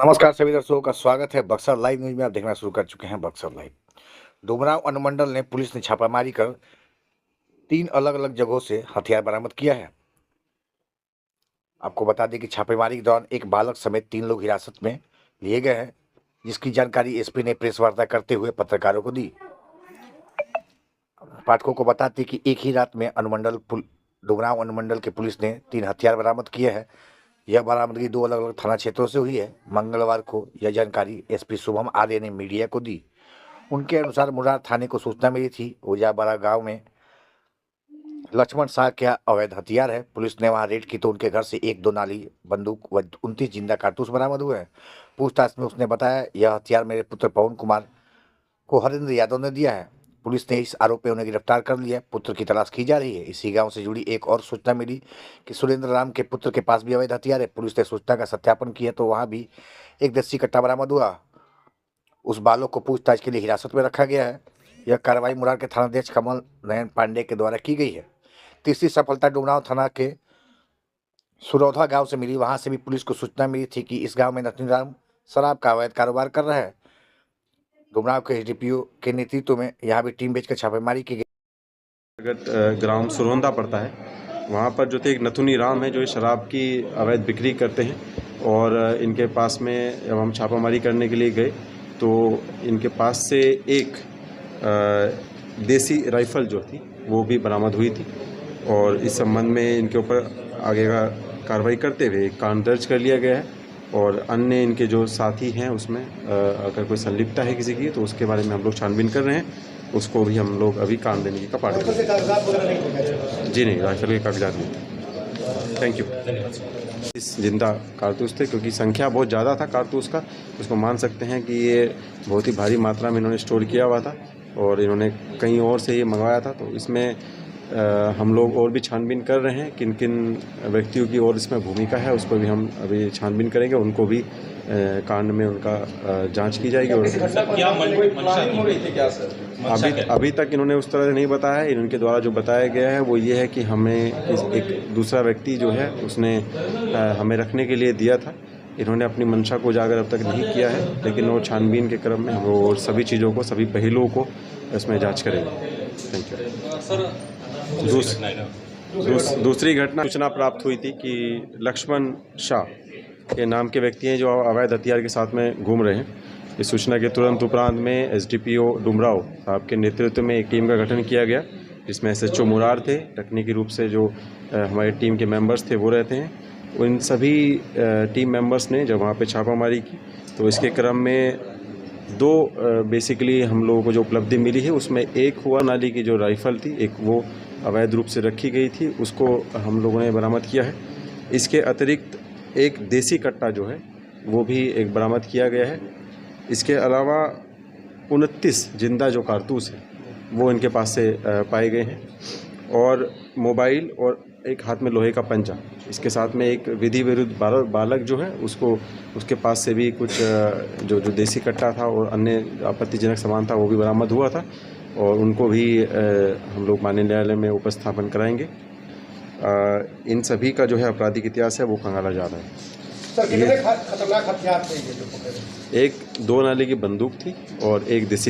नमस्कार सभी दर्शकों का स्वागत है बक्सर लाइव न्यूज में। आप देखना शुरू कर चुके हैं बक्सर लाइव। डुमरांव अनुमंडल ने पुलिस ने छापामारी कर 3 अलग अलग जगहों से हथियार बरामद किया है। आपको बता दें कि छापेमारी के दौरान एक बालक समेत 3 लोग हिरासत में लिए गए हैं, जिसकी जानकारी एसपी ने प्रेस वार्ता करते हुए पत्रकारों को दी। पाठकों को बताते कि एक ही रात में डुमरांव अनुमंडल के पुलिस ने 3 हथियार बरामद किए हैं। यह बरामदगी 2 अलग अलग थाना क्षेत्रों से हुई है। मंगलवार को यह जानकारी एसपी शुभम आर्य ने मीडिया को दी। उनके अनुसार मुरार थाने को सूचना मिली थी ओजाबरा गांव में लक्ष्मण शाह के अवैध हथियार है। पुलिस ने वहां रेड की तो उनके घर से 1-2 नाली बंदूक व 29 जिंदा कारतूस बरामद हुए हैं। पूछताछ में उसने बताया, यह हथियार मेरे पुत्र पवन कुमार को हरेंद्र यादव ने दिया है। पुलिस ने इस आरोप में उन्हें गिरफ्तार कर लिया। पुत्र की तलाश की जा रही है। इसी गांव से जुड़ी एक और सूचना मिली कि सुरेंद्र राम के पुत्र के पास भी अवैध हथियार है। पुलिस ने सूचना का सत्यापन किया तो वहां भी एक देसी कट्टा बरामद हुआ। उस बालक को पूछताछ के लिए हिरासत में रखा गया है। यह कार्रवाई मुरार के थानाध्यक्ष कमल नयन पांडे के द्वारा की गई है। तीसरी सफलता डुमरांव थाना के सुरौधा गांव से मिली। वहां से भी पुलिस को सूचना मिली थी कि इस गांव में नथुनीराम शराब का अवैध कारोबार कर रहा है। डुमरांव के एसडीपीओ के नेतृत्व में यहाँ भी टीम भेजकर छापेमारी की गई। ग्राम सुरौंदा पड़ता है, वहाँ पर जो थे एक नथुनी राम है जो शराब की अवैध बिक्री करते हैं और इनके पास में जब हम छापामारी करने के लिए गए तो इनके पास से एक देसी राइफल जो थी वो भी बरामद हुई थी और इस संबंध में इनके ऊपर आगे का कार्रवाई करते हुए एक कांड दर्ज कर लिया गया है और अन्य इनके जो साथी हैं उसमें अगर कोई संलिप्तता है किसी की तो उसके बारे में हम लोग छानबीन कर रहे हैं। उसको भी हम लोग अभी काम देने की कपाट कर रहे हैं। जी नहीं, राइफल के कागजात नहीं। Thank you. इस जिंदा कारतूस थे क्योंकि संख्या बहुत ज़्यादा था कारतूस का, उसको मान सकते हैं कि ये बहुत ही भारी मात्रा में इन्होंने स्टोर किया हुआ था और इन्होंने कहीं और से ये मंगवाया था। तो इसमें हम लोग और भी छानबीन कर रहे हैं किन किन व्यक्तियों की और इसमें भूमिका है, उस पर भी हम अभी छानबीन करेंगे। उनको भी कांड में उनका जांच की जाएगी। और अभी तक इन्होंने उस तरह से नहीं बताया है। इनके द्वारा जो बताया गया है वो ये है कि हमें एक दूसरा व्यक्ति जो है उसने हमें रखने के लिए दिया था। इन्होंने अपनी मंशा को उजागर अब तक नहीं किया है, लेकिन वो छानबीन के क्रम में हम वो सभी चीज़ों को, सभी पहलुओं को इसमें जांच करेंगे। Thank you. दूसरी घटना सूचना प्राप्त हुई थी कि लक्ष्मण शाह के नाम के व्यक्ति हैं जो अवैध हथियार के साथ में घूम रहे हैं। इस सूचना के तुरंत उपरांत में एसडीपीओ डुमरांव साहब के नेतृत्व में एक टीम का गठन किया गया, जिसमें एसएचओ मुरार थे, तकनीकी रूप से जो हमारे टीम के मेंबर्स थे वो रहते हैं। उन सभी टीम मेंबर्स ने जब वहाँ पे छापामारी की तो इसके क्रम में 2 बेसिकली हम लोगों को जो उपलब्धि मिली है उसमें एक हुआ नाली की जो राइफ़ल थी, एक वो अवैध रूप से रखी गई थी, उसको हम लोगों ने बरामद किया है। इसके अतिरिक्त एक देसी कट्टा जो है वो भी एक बरामद किया गया है। इसके अलावा 29 जिंदा जो कारतूस है वो इनके पास से पाए गए हैं और मोबाइल और एक हाथ में लोहे का पंजा। इसके साथ में एक विधि विरुद्ध बालक जो है उसके पास से भी कुछ जो देसी कट्टा था और अन्य आपत्तिजनक सामान था वो भी बरामद हुआ था और उनको भी हम लोग माननीय न्यायालय में उपस्थापन कराएंगे। इन सभी का जो है आपराधिक इतिहास है वो खंगाला जा रहा है। सर, कितने खतरनाक हथियार थे ये जो पकड़े? एक 2 नाली की बंदूक थी और एक देसी